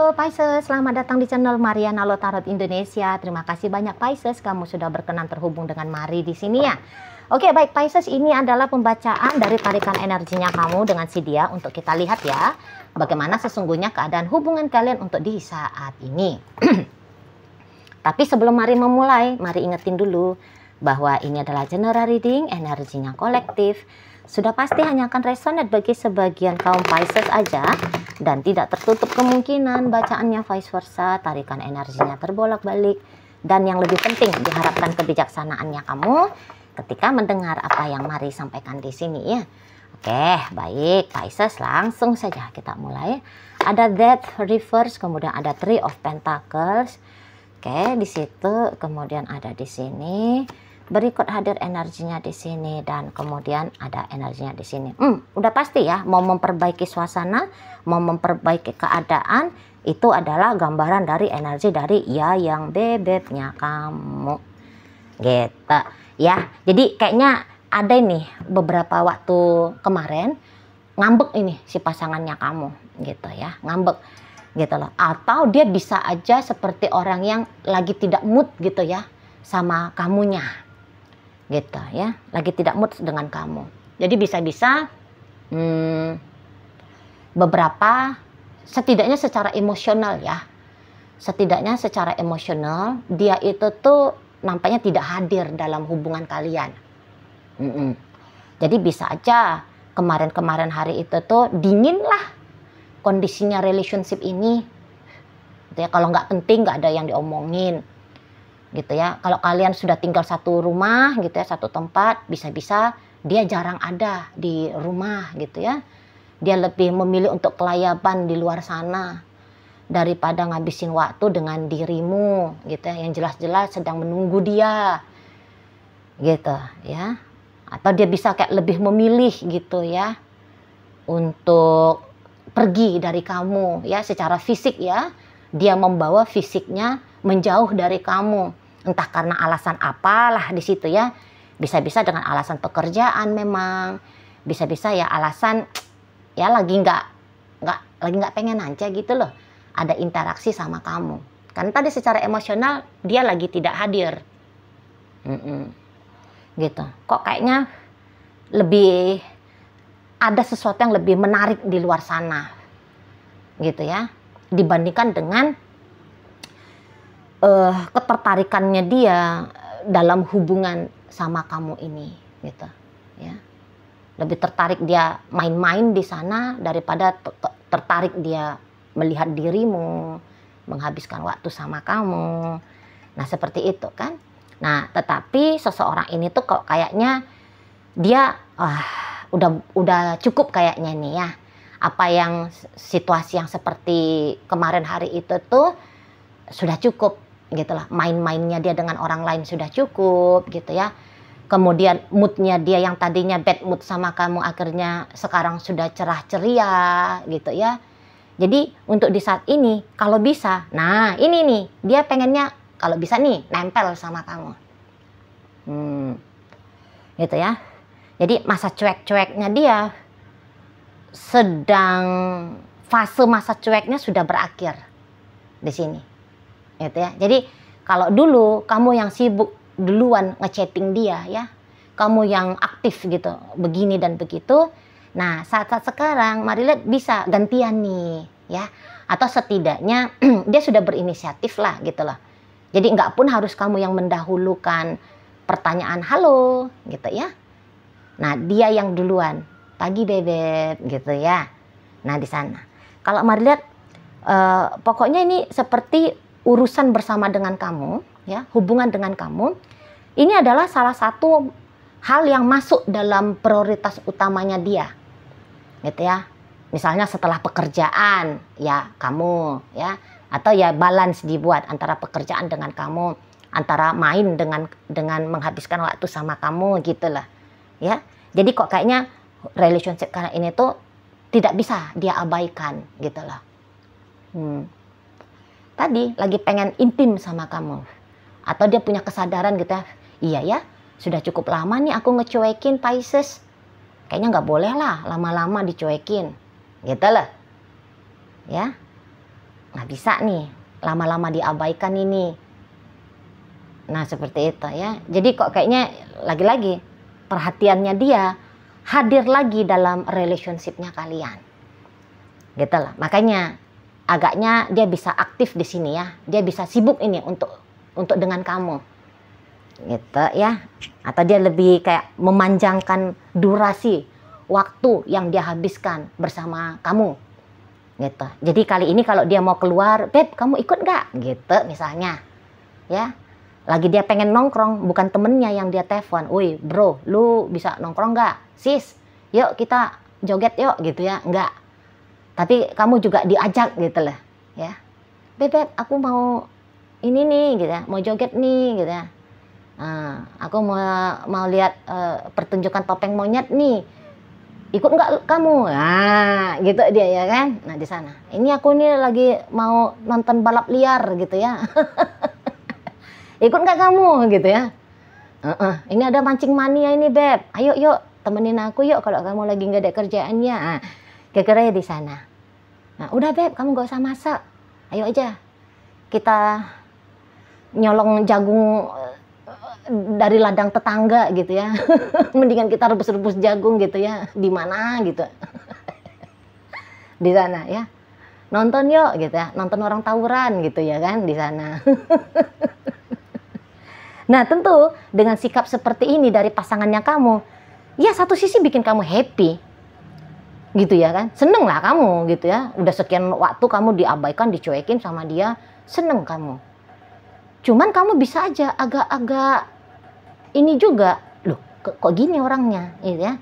Halo Pisces, selamat datang di channel Mariana Lo Tarot Indonesia. Terima kasih banyak Pisces, kamu sudah berkenan terhubung dengan Mari di sini ya. Oke, baik Pisces, ini adalah pembacaan dari tarikan energinya kamu dengan si dia untuk kita lihat ya, bagaimana sesungguhnya keadaan hubungan kalian untuk di saat ini. Tapi sebelum Mari memulai, Mari ingetin dulu bahwa ini adalah general reading, energinya kolektif. Sudah pasti hanya akan resonate bagi sebagian kaum Pisces aja, dan tidak tertutup kemungkinan bacaannya vice versa, tarikan energinya terbolak-balik, dan yang lebih penting diharapkan kebijaksanaannya kamu ketika mendengar apa yang Mari sampaikan di sini ya. Oke, baik Pisces, langsung saja kita mulai. Ada Death Reverse, kemudian ada Three of Pentacles. Oke, di situ kemudian ada di sini. Berikut hadir energinya di sini dan kemudian ada energinya di sini. Udah pasti ya, mau memperbaiki suasana, mau memperbaiki keadaan, itu adalah gambaran dari energi dari ya yang bebeknya kamu. Gitu ya. Jadi kayaknya ada nih beberapa waktu kemarin ngambek ini si pasangannya kamu gitu ya, ngambek gitu loh. Atau dia bisa aja seperti orang yang lagi tidak mood gitu ya sama kamunya. Gitu ya, lagi tidak mood dengan kamu. Jadi bisa-bisa beberapa, setidaknya secara emosional ya, setidaknya secara emosional dia itu tuh nampaknya tidak hadir dalam hubungan kalian. Jadi bisa aja kemarin-kemarin hari itu tuh dingin lah kondisinya relationship ini gitu ya. Kalau nggak penting nggak ada yang diomongin gitu ya. Kalau kalian sudah tinggal satu rumah gitu ya, satu tempat, bisa-bisa dia jarang ada di rumah gitu ya. Dia lebih memilih untuk kelayaban di luar sana daripada ngabisin waktu dengan dirimu gitu ya, yang jelas-jelas sedang menunggu dia gitu ya. Atau dia bisa kayak lebih memilih gitu ya untuk pergi dari kamu ya, secara fisik ya. Dia membawa fisiknya menjauh dari kamu, entah karena alasan apalah di situ ya. Bisa-bisa dengan alasan pekerjaan, memang bisa-bisa ya alasan ya lagi nggak pengen aja gitu loh ada interaksi sama kamu. Karena tadi secara emosional dia lagi tidak hadir. Gitu. Kok kayaknya lebih ada sesuatu yang lebih menarik di luar sana gitu ya, dibandingkan dengan ketertarikannya dia dalam hubungan sama kamu ini gitu ya. Lebih tertarik dia main-main di sana daripada tertarik dia melihat dirimu, menghabiskan waktu sama kamu. Nah seperti itu kan. Nah tetapi seseorang ini tuh kok kayaknya dia udah cukup kayaknya nih ya. Apa yang situasi yang seperti kemarin hari itu tuh sudah cukup gitu lah. Main-mainnya dia dengan orang lain sudah cukup gitu ya. Kemudian moodnya dia yang tadinya bad mood sama kamu akhirnya sekarang sudah cerah ceria gitu ya. Jadi untuk di saat ini kalau bisa, nah ini nih dia pengennya kalau bisa nih nempel sama kamu. Gitu ya. Jadi masa cuek-cueknya dia sedang, fase masa cueknya sudah berakhir di sini. Gitu ya. Jadi kalau dulu kamu yang sibuk duluan ngechatting dia ya, kamu yang aktif gitu, begini dan begitu. Nah saat-saat sekarang mari lihat bisa gantian nih ya, atau setidaknya dia sudah berinisiatif lah gitu loh. Jadi nggak pun harus kamu yang mendahulukan pertanyaan halo gitu ya. Nah dia yang duluan, pagi bebek gitu ya. Nah di sana kalau mari lihat pokoknya ini seperti urusan bersama dengan kamu ya, hubungan dengan kamu ini adalah salah satu hal yang masuk dalam prioritas utamanya dia gitu ya. Misalnya setelah pekerjaan ya kamu ya, atau ya balance dibuat antara pekerjaan dengan kamu, antara main dengan menghabiskan waktu sama kamu gitu lah ya. Jadi kok kayaknya relationship kalian ini tuh tidak bisa dia abaikan gitu loh. Tadi lagi pengen intim sama kamu, atau dia punya kesadaran gitu ya, iya ya sudah cukup lama nih aku ngecuekin Pisces, kayaknya nggak boleh lah lama-lama dicuekin gitu loh ya. nggak bisa nih lama-lama diabaikan ini. Nah seperti itu ya. Jadi kok kayaknya lagi-lagi perhatiannya dia hadir lagi dalam relationship-nya kalian. Gitu lah. Makanya agaknya dia bisa aktif di sini ya. Dia bisa sibuk ini untuk dengan kamu. Gitu ya. Atau dia lebih kayak memanjangkan durasi waktu yang dia habiskan bersama kamu. Gitu. Jadi kali ini kalau dia mau keluar, "Beb, kamu ikut nggak?" Gitu misalnya. Ya. Lagi dia pengen nongkrong, bukan temennya yang dia telepon. "Woi bro, lu bisa nongkrong nggak? Sis, yuk kita joget yuk," gitu ya. Enggak. Tapi kamu juga diajak gitu lah. Ya. "Beb, aku mau ini nih," gitu ya. "Mau joget nih," gitu ya. "Aku mau lihat pertunjukan topeng monyet nih. Ikut nggak kamu?" Nah, gitu dia ya kan. Nah, di sana. "Ini aku nih lagi mau nonton balap liar," gitu ya. "Ikut nggak kamu?" gitu ya. "Ini ada mancing mania ini, Beb. Ayo yuk, temenin aku yuk kalau kamu lagi nggak ada kerjaannya." Nah, kira-kira di sana. "Nah, udah Beb, kamu nggak usah masak. Ayo aja. Kita nyolong jagung dari ladang tetangga gitu ya." Mendingan kita rebus-rebus jagung gitu ya. Di mana gitu. Di sana ya. "Nonton yuk," gitu ya. "Nonton orang tawuran," gitu ya kan di sana. Nah tentu dengan sikap seperti ini dari pasangannya kamu, ya satu sisi bikin kamu happy, gitu ya kan, seneng lah kamu gitu ya, udah sekian waktu kamu diabaikan, dicuekin sama dia, seneng kamu. Cuman kamu bisa aja agak-agak ini juga, loh kok gini orangnya, gitu ya.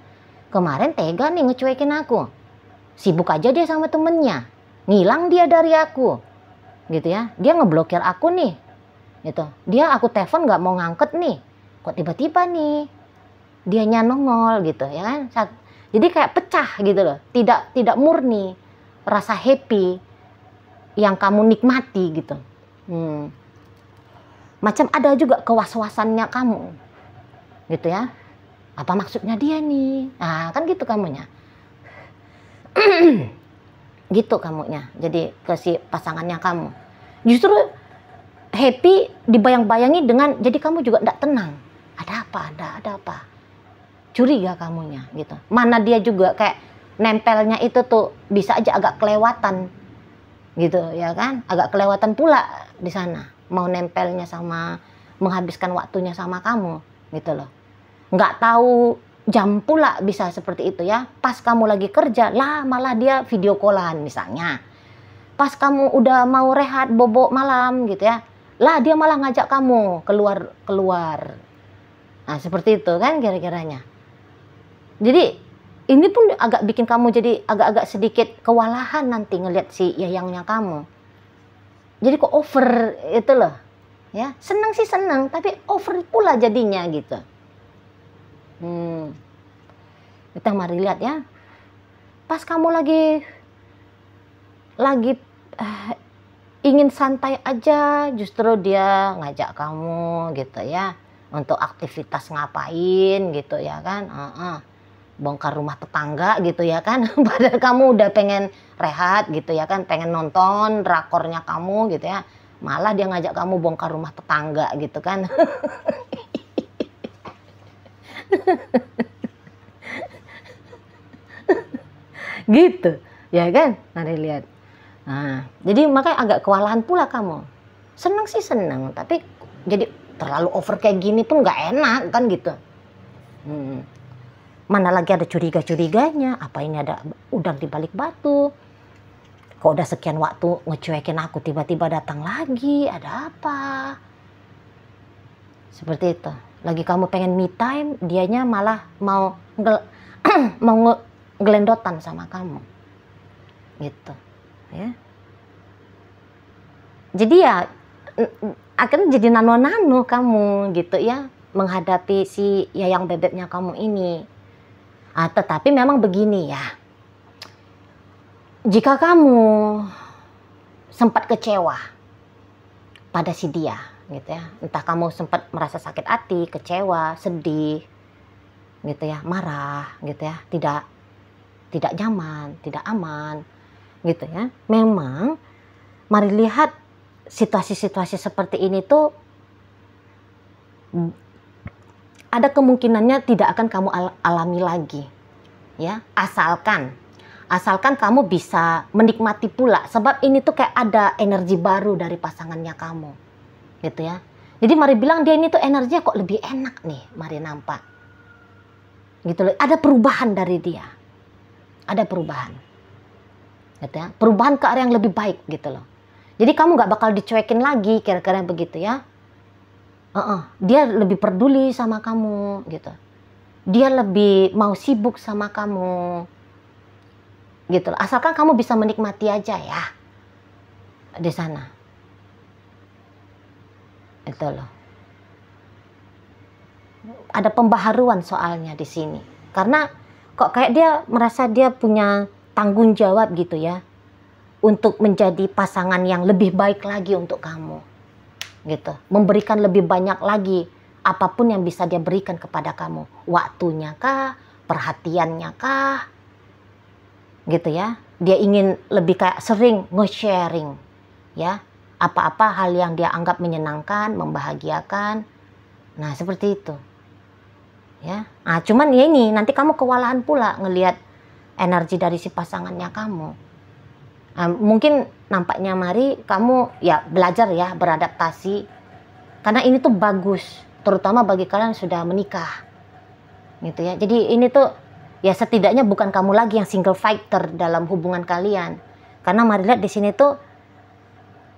Kemarin tega nih ngecuekin aku, sibuk aja dia sama temennya, ngilang dia dari aku, gitu ya, dia ngeblokir aku nih. Gitu. Dia aku telepon nggak mau ngangkat nih, kok tiba-tiba nih dianya nongol gitu ya kan. Jadi kayak pecah gitu loh, tidak murni rasa happy yang kamu nikmati gitu. Macam ada juga kewas-wasannya kamu gitu ya, apa maksudnya dia nih, nah kan gitu kamunya. Gitu kamunya, jadi ke si pasangannya kamu justru happy dibayang-bayangi dengan, jadi kamu juga tidak tenang. Ada apa? Curiga kamunya gitu. Mana dia juga kayak nempelnya itu tuh bisa aja agak kelewatan gitu ya kan. Agak kelewatan pula di sana. Mau nempelnya sama, menghabiskan waktunya sama kamu gitu loh. Nggak tahu jam pula bisa seperti itu ya. Pas kamu lagi kerja lah malah dia video callan misalnya. Pas kamu udah mau rehat bobok malam gitu ya, lah dia malah ngajak kamu keluar. Nah seperti itu kan kira-kiranya. Jadi ini pun agak bikin kamu jadi agak-agak sedikit kewalahan nanti ngelihat si yayangnya kamu. Jadi kok over itu loh ya. Senang sih senang, tapi over pula jadinya gitu. Kita mari lihat ya. Pas kamu lagi ingin santai aja, justru dia ngajak kamu gitu ya untuk aktivitas ngapain gitu ya kan, bongkar rumah tetangga gitu ya kan. Padahal kamu udah pengen rehat gitu ya kan, pengen nonton drakornya kamu gitu ya, malah dia ngajak kamu bongkar rumah tetangga gitu kan. Gitu ya kan, mari lihat. Nah, jadi makanya agak kewalahan pula kamu. Seneng sih seneng, tapi jadi terlalu over kayak gini pun nggak enak kan gitu. Mana lagi ada curiga-curiganya, apa ini ada udang di balik batu. Kok udah sekian waktu ngecuekin aku, tiba-tiba datang lagi, ada apa? Seperti itu. Lagi kamu pengen me time, dianya malah mau ngelendotan sama kamu. Gitu. Ya. Jadi ya akan jadi nano-nano kamu gitu ya menghadapi si yayang bebeknya kamu ini. Tetapi memang begini ya, jika kamu sempat kecewa pada si dia gitu ya, entah kamu sempat merasa sakit hati, kecewa, sedih gitu ya, marah gitu ya, tidak nyaman, tidak aman gitu ya, memang mari lihat situasi-situasi seperti ini tuh ada kemungkinannya tidak akan kamu alami lagi, ya. Asalkan kamu bisa menikmati pula, sebab ini tuh kayak ada energi baru dari pasangannya kamu, gitu ya. Jadi mari bilang dia ini tuh energinya kok lebih enak nih, mari nampak, gitu loh. Ada perubahan dari dia, ada perubahan, gitu ya. Perubahan ke arah yang lebih baik, gitu loh. Jadi kamu nggak bakal dicuekin lagi, kira-kira begitu ya. Dia lebih peduli sama kamu, gitu. Dia lebih mau sibuk sama kamu, gitu loh. Asalkan kamu bisa menikmati aja ya di sana, itu loh. Ada pembaharuan soalnya di sini, karena kok kayak dia merasa dia punya tanggung jawab gitu ya, untuk menjadi pasangan yang lebih baik lagi untuk kamu, gitu. Memberikan lebih banyak lagi apapun yang bisa dia berikan kepada kamu, waktunya kah, perhatiannya kah, gitu ya. Dia ingin lebih kayak sering nge-sharing ya, apa-apa hal yang dia anggap menyenangkan, membahagiakan. Nah, seperti itu ya. Nah, cuman ya ini nanti kamu kewalahan pula ngelihat energi dari si pasangannya kamu. Nah, mungkin nampaknya mari kamu ya belajar ya beradaptasi, karena ini tuh bagus terutama bagi kalian yang sudah menikah, gitu ya. Jadi ini tuh ya setidaknya bukan kamu lagi yang single fighter dalam hubungan kalian, karena mari lihat di sini tuh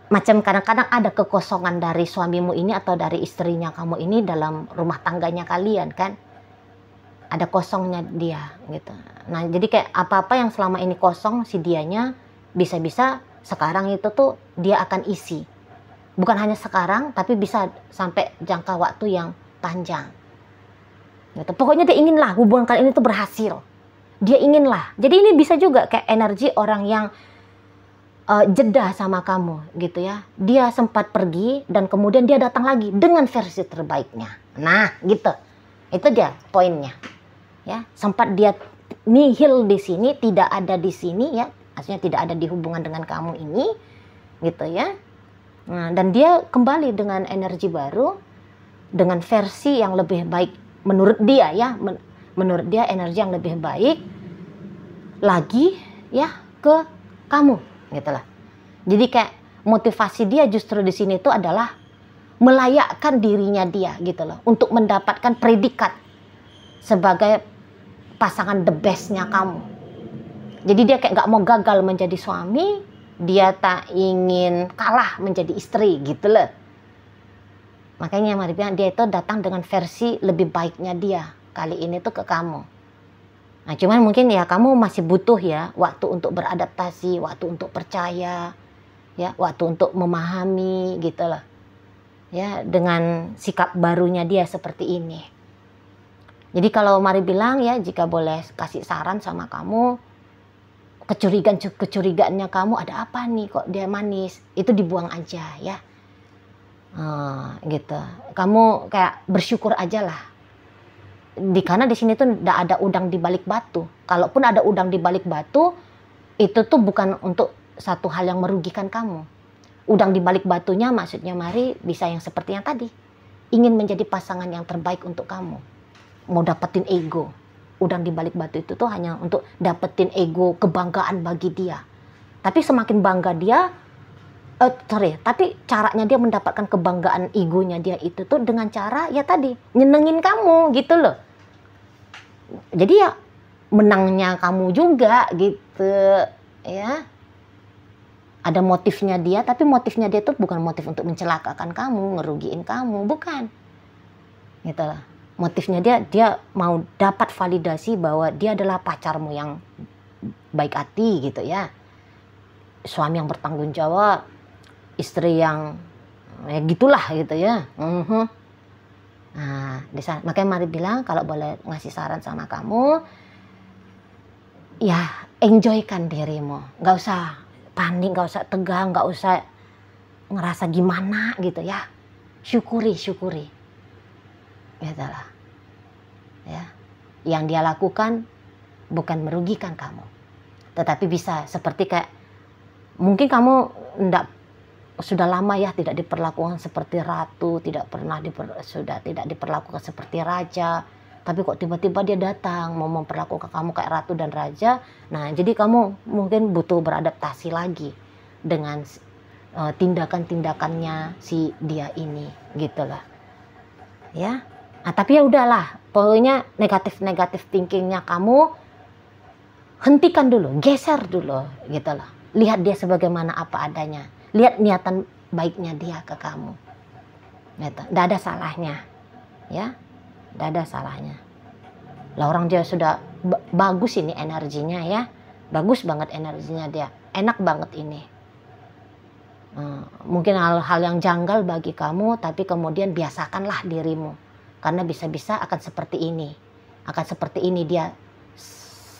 macam kadang-kadang ada kekosongan dari suamimu ini atau dari istrinya kamu ini dalam rumah tangganya kalian kan, ada kosongnya dia, gitu. Nah, jadi kayak apa-apa yang selama ini kosong si dianya, bisa-bisa sekarang itu tuh dia akan isi. Bukan hanya sekarang, tapi bisa sampai jangka waktu yang panjang, gitu. Pokoknya dia inginlah hubungan kalian itu berhasil. Dia inginlah. Jadi ini bisa juga kayak energi orang yang jeda sama kamu, gitu ya. Dia sempat pergi dan kemudian dia datang lagi dengan versi terbaiknya. Nah, gitu. Itu dia poinnya. Ya, sempat dia nihil di sini, tidak ada di sini ya. Maksudnya tidak ada di hubungan dengan kamu ini, gitu ya. Nah, dan dia kembali dengan energi baru, dengan versi yang lebih baik menurut dia ya, menurut dia energi yang lebih baik lagi ya ke kamu, gitulah. Jadi kayak motivasi dia justru di sini itu adalah melayakkan dirinya dia, gitu loh, untuk mendapatkan predikat sebagai pasangan the bestnya kamu. Jadi dia kayak gak mau gagal menjadi suami, dia tak ingin kalah menjadi istri, gitu loh. Makanya mari bilang dia itu datang dengan versi lebih baiknya dia kali ini tuh ke kamu. Nah, cuman mungkin ya kamu masih butuh ya waktu untuk beradaptasi, waktu untuk percaya, ya, waktu untuk memahami, gitu loh. Ya, dengan sikap barunya dia seperti ini. Jadi kalau mari bilang ya, jika boleh kasih saran sama kamu, kecurigaannya kamu ada apa nih kok dia manis, itu dibuang aja ya. Gitu. Kamu kayak bersyukur aja lah. Karena di sini tuh tidak ada udang di balik batu. Kalaupun ada udang di balik batu, itu tuh bukan untuk satu hal yang merugikan kamu. Udang di balik batunya maksudnya mari bisa yang seperti yang tadi. Ingin menjadi pasangan yang terbaik untuk kamu. Mau dapetin ego. Udang di balik batu itu tuh hanya untuk dapetin ego, kebanggaan bagi dia. Tapi semakin bangga dia, tapi caranya dia mendapatkan kebanggaan egonya dia itu tuh dengan cara ya tadi, nyenengin kamu, gitu loh. Jadi ya menangnya kamu juga, gitu ya. Ada motifnya dia, tapi motifnya dia tuh bukan motif untuk mencelakakan kamu, ngerugiin kamu, bukan. Gitu loh. Motifnya dia mau dapat validasi bahwa dia adalah pacarmu yang baik hati, gitu ya. Suami yang bertanggung jawab, istri yang ya gitulah, gitu ya. Nah, di sana makanya mari bilang kalau boleh ngasih saran sama kamu, ya enjoykan dirimu. Nggak usah panik, nggak usah tegang, nggak usah ngerasa gimana, gitu ya. Syukuri. Gitu lah. Ya. Yang dia lakukan bukan merugikan kamu, tetapi bisa seperti kayak mungkin kamu sudah lama ya tidak diperlakukan seperti ratu, sudah tidak diperlakukan seperti raja, tapi kok tiba-tiba dia datang mau memperlakukan kamu kayak ratu dan raja. Nah, jadi kamu mungkin butuh beradaptasi lagi dengan tindakan-tindakannya si dia ini, gitulah. Ya. Nah, tapi ya udahlah, pokoknya negatif thinkingnya kamu hentikan dulu, geser dulu, gitulah. Lihat dia sebagaimana apa adanya. Lihat niatan baiknya dia ke kamu. Gitu. Nggak ada salahnya. Ya. Nggak ada salahnya. Lah orang dia sudah bagus ini energinya ya. Bagus banget energinya dia. Enak banget ini. Mungkin hal-hal yang janggal bagi kamu, tapi kemudian biasakanlah dirimu. Karena bisa-bisa akan seperti ini. Akan seperti ini dia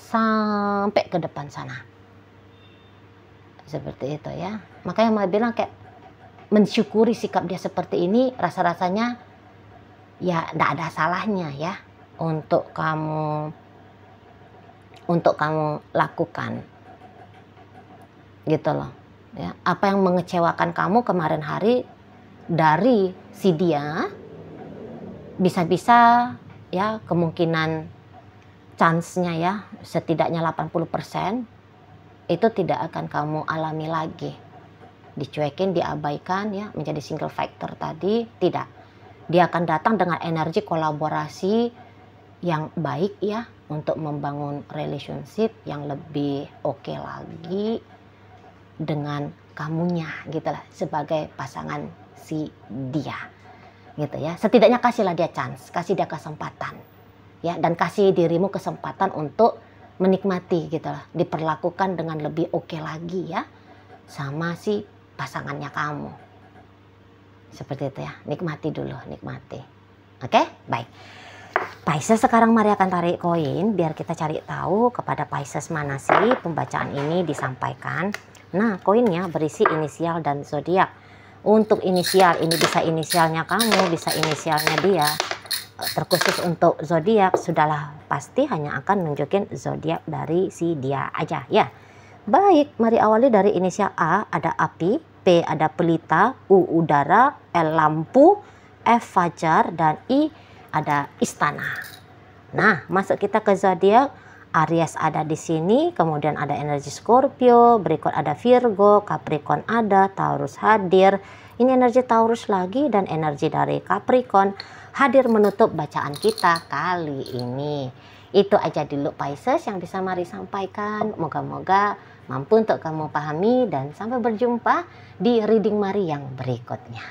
sampai ke depan sana. Seperti itu ya. Makanya mau bilang kayak mensyukuri sikap dia seperti ini, rasa-rasanya ya tidak ada salahnya ya untuk kamu lakukan. Gitu loh. Ya, apa yang mengecewakan kamu kemarin hari dari si dia, bisa-bisa ya kemungkinan chance-nya ya setidaknya 80% itu tidak akan kamu alami lagi. Dicuekin, diabaikan ya, menjadi single factor tadi, tidak. Dia akan datang dengan energi kolaborasi yang baik ya, untuk membangun relationship yang lebih oke lagi dengan kamunya gitulah, sebagai pasangan si dia gitu ya. Setidaknya kasihlah dia chance, kasih dia kesempatan ya, dan kasih dirimu kesempatan untuk menikmati gitu lah, diperlakukan dengan lebih oke lagi ya sama si pasangannya kamu. Seperti itu ya, nikmati dulu, nikmati. Oke, baik. Pisces, sekarang mari akan tarik koin biar kita cari tahu kepada Pisces mana sih pembacaan ini disampaikan. Nah, koinnya berisi inisial dan zodiak. Untuk inisial ini bisa inisialnya kamu, bisa inisialnya dia. Terkhusus untuk zodiak sudahlah pasti hanya akan nunjukin zodiak dari si dia aja ya. Baik, mari awali dari inisial A, ada api, P ada pelita, U udara, L lampu, F fajar, dan I ada istana. Nah, masuk kita ke zodiak. Aries ada di sini, kemudian ada energi Scorpio, berikut ada Virgo, Capricorn ada, Taurus hadir. Ini energi Taurus lagi dan energi dari Capricorn hadir menutup bacaan kita kali ini. Itu aja dulu Pisces yang bisa Mari sampaikan. Moga-moga mampu untuk kamu pahami dan sampai berjumpa di reading Mari yang berikutnya.